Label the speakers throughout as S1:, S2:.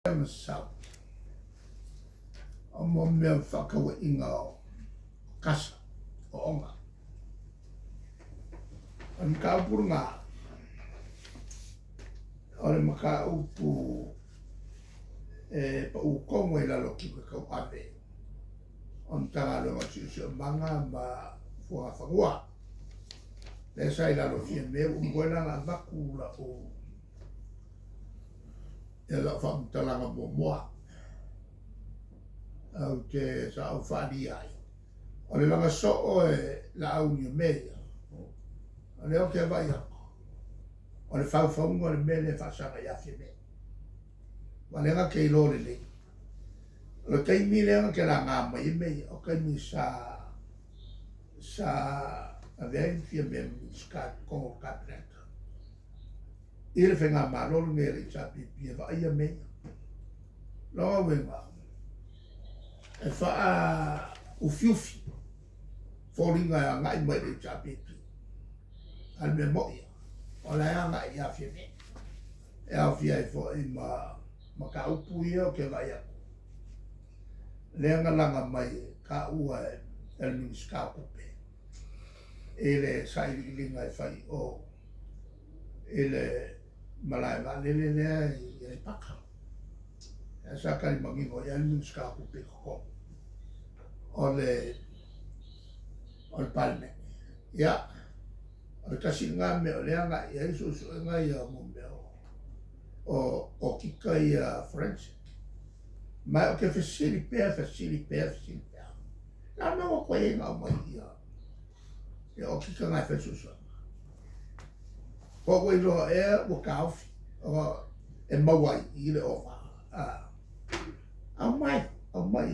S1: South. O mo mea whakawainga o kasa o onga. An ka upurunga o le maka upu pa ukongo i lalo ki ka ave. On tanga longa si manga ma fuanga whangua. Le sai lalo fia me umwela nga vaku la o e la whamtalanga mo moa. Au te sa au whaari ai. O le langa so o e la au ni mea. O le o ke vai ako. O le whauwhaunga o le mele whasanga i awhia mea. Wa le nga kei lore le. O le kei mi le nga ke la ngā mai mea. O kei mi sa a vei fia mea mi ska kongo kapreta. I le whenga marolo me le sa pipi e wa ia mea. Loa wenga. E wha ufiufi. Fōringa a ngai mai le sa pipi. Al me moia. O la anga i awhia mea. E awhia e fo i ma ka upu ia o ke vai ako. Leanga langa mai ka ua e el miniska upe. E le saililinga e whai o. E le malai malele lea i le paka. E sa kari mangingo i el miniska upe koko. O le palme. Ia. O le kasi ngā me o leanga i e susu e ngai a mo me o kika i a forensic. Mai o ke fasili pēr. Nā me o koe ngā mai i a. E o kika ngai whesusu. Ko koe roa e o kauwhi. O e mawai i le ofa. Au mai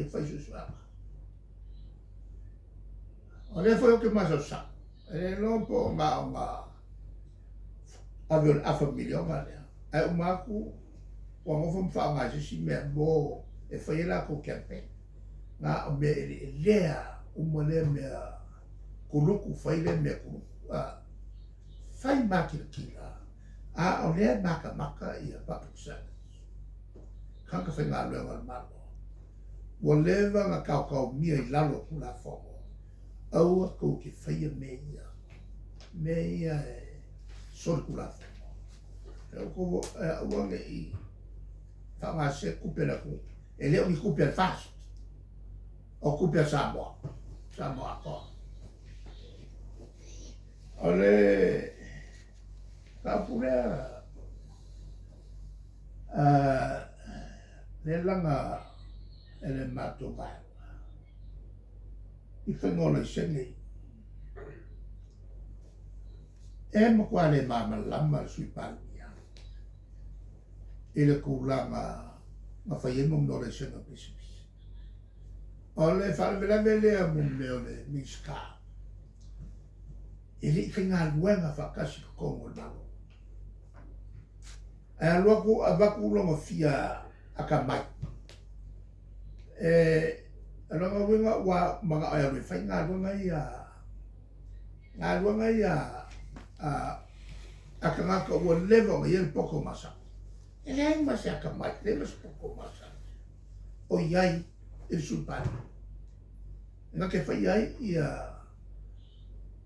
S1: e whesusu ama. O le whai o ke maso sa. E le lompo ngā o ngā. Awe o a familia o ngā lea. Ai o maku. O ngofo mwha ngā sisi mea mō. E whai la ko campaign. Ngā o mea e lea. Umane mea. Kuruku whai le mea kuruku. Whai maki na kila. A o lea maka i a public service. Kanka whai ngā lua ngā malo. Wa lewa ngā kaukau mia i lalo kula whongo. Aua kou ke whaia mea. Mea e sori kula whongo. E o kovo uange i whanga se kupera ku. E leo ni kupera fast. O kupera Samoa. Samoa ko. O le kapurea le langa e le mato vai. I whengola i sengi. E makua le mama lama sui palmia. I le kulanga ma whaiemo mnore senga pisipisi. O le whalewela lea mo meo le miska. I li whenga luenga whakasi kongo nalo. E alua ku a waku longa fia aka mai. Alonga wenga wa mga ayarwe whai ngā luanga i a aka ngaka ua lewa nga iel poko masa. E lei masi aka mai, le masi poko masa. O iai il sulpani. Nga ke whai iai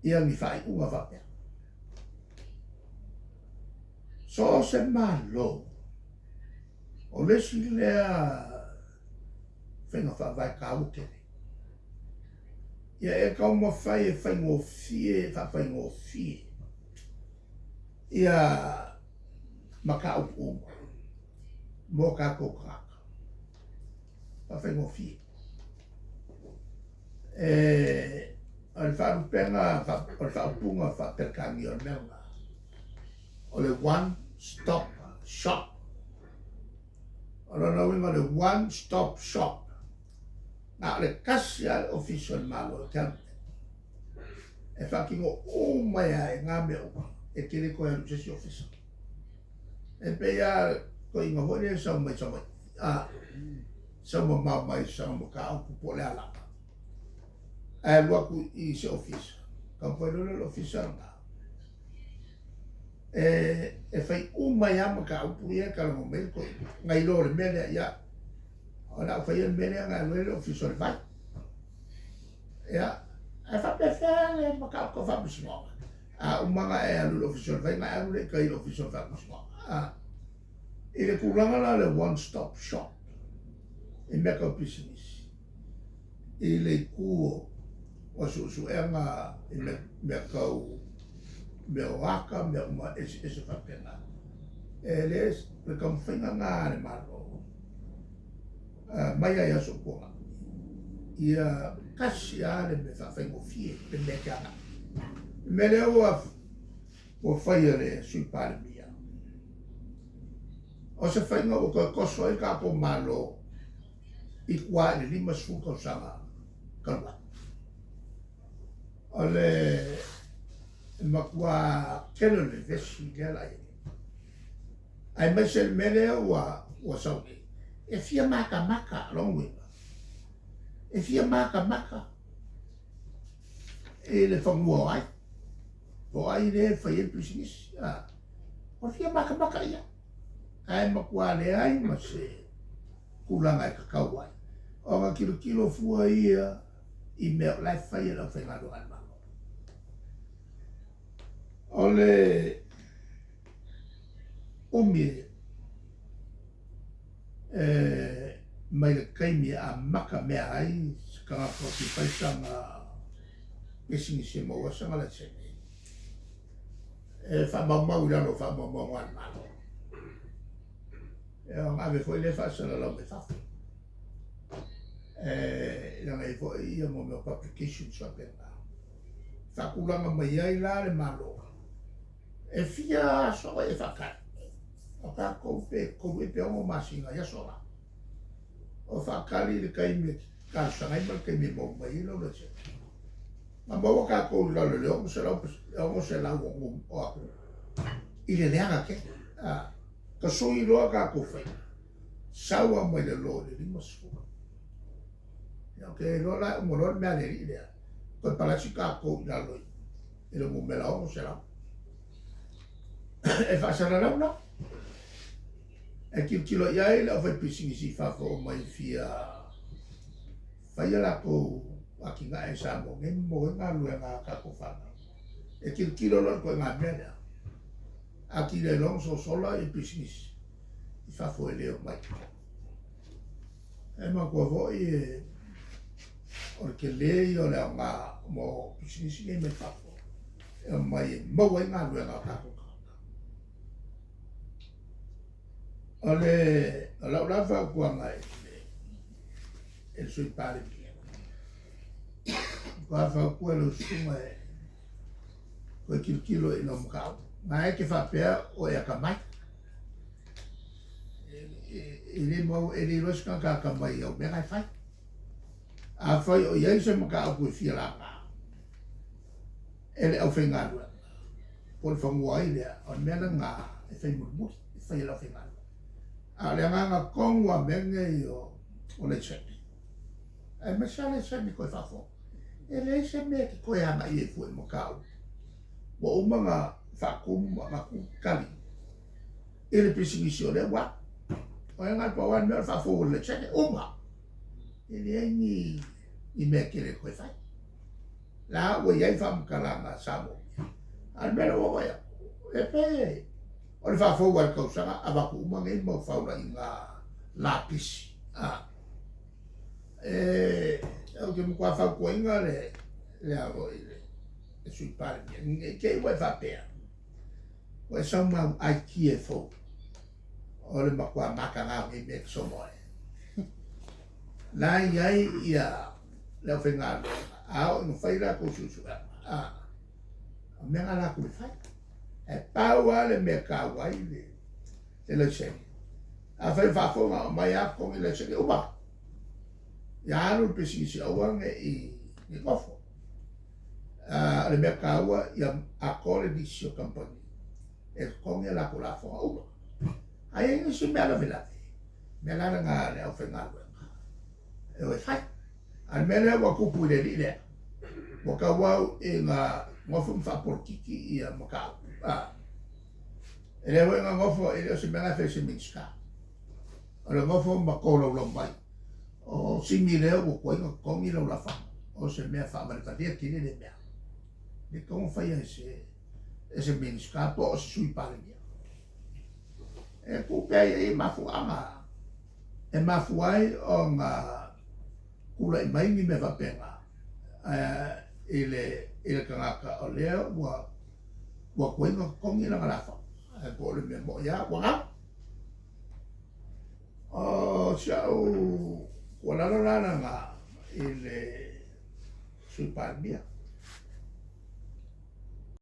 S1: ia ni whai unga whapea. So se malo. O lesi lea whenga whawai ka utere. Ia e kau ma whai e whaingo fie. Ia maka upu uma. Mō ka kōkaka. Whaingo fie. O le wharupenga, o le whaupunga whaperkangi o meunga. O le one stop shop. O le winga le one stop shop. Nā le kasi al official malo tempe. E whakingo o mai ai ngā mea upa. E kere koe alu sesi official. E pea ko inga hoi le sau mai. Sau ma mai sau ma ka aupu po le alaka. E luaku i se official. Ka koe lolo le official ngā. e fai uma ia maka upu ia ka mo me ko ngai lo le mele ia ona fai el mele nga lo official vai ia e fa pe fe maka ko fa bismo a umanga e alu official vai nga alu le kai official vai bismo a ele kulanga la le one stop shop e me ka business ele ku o su e nga me ka me waka me uma ese fa pena eles le kam finga nga le malo mai ya so po ia kasia le me fa fengo fie le me ka me le o faiere sui palmia o se fengo o ko so e ka po malo i kwa le lima su ko sanga kalwa ole makua kelo le vesi gela ai mesel mele wa saudi e fia maka longwe e fia maka e le fango ai o ai le fai business o fia maka ia ai makua le ai ma se kulanga e kakau ai o nga kilo fua ia i me lai fai la fai ngalo ai ole umie mai le kaimi a maka mea ai ka ko ki paisanga missing se mo wasanga la tsene fa mama ula no fa mama wan malo on avait foi le fa sala la me fa la mai foi ia mo me application so pena fa kulanga mai ai la le malo e fia so e fa ka o ka ko pe o masinga ya so la o fa kali le kai me ka sa ngai mal kai me mo mai lo le se ma mo ka ko la le o se la o i le nga ke ka so i lo ka ko fa sa wa mai le lo le mo so ya ke lo la mo lo me ale ri le ko para si ka ko la lo e lo mo me la o se la e fa sa la no e kilo ia ele o fai pising si fa fo mai fia fa ia la ko aki nga e sa mo nga lu nga ka ko fa e kilo lo ko nga mena aki le long so sola e pising si fa fo ele mai e ma ko vo e o ke le io le nga mo pising si me fa fo e mai mo nga lu nga ka ko ole la fa kwa mai e sui pare mia kwa fa kwa lo suma ko kilo e no mkao mai ke fa pe o ya kamai ele mo ele ros kan ka kamai o me ai fai a fai o ye se mkao ko fia la ele o fengado por famoi le on me nga e fai mo e fai la fengado a le nga kongwa menge yo o le chepi ai me sale se mi ko fa fo e le se me ki ko ya mai e fu mo kau wo umanga fa kum ma ku kali e le pisingisi o le wa o nga pa wan me fa fo le chepi uma e le ni me ke le ko fa la wo ya fa mo kala ma sa mo al me lo wo ya e pe o le fa fo wa ko sa ava ku uma ngai mo fa ura inga lapis o ke mo kwa fa ko inga le avo e sui pare mia ke wa fa pe o sa ma ai ki e fo o le ma kwa maka nga ngai me so mo la ai ia le fenga a no fai la ko Susuga me nga la ku fai e paua le me ka wai le che a fai fa fo ma ya con le che o ba ya no precisi o wan e kofo le me ka wa ya a cole di sio company e con la ko la fo o ai ni si me la nga le o fenga e o fai al me le wa ku pu le mo ka wa e nga mo fu fa por kiki ia mo ka E le wai ngofo e le se menga fe se minska. O le ngofo makolo lo mai. O simi leo o koe kongi lo la fa. O se mea fa marikatia kini le mea. Le kongo fai se minska po o se sui pale mea. E kupea e mafu anga. E mafu ai o nga kula i mai ni me vapenga. Ile kangaka o leo wa koe kongi la ngalafa. E ko le mea mo ya wanga. O siau wala la nga ile sui pale mea.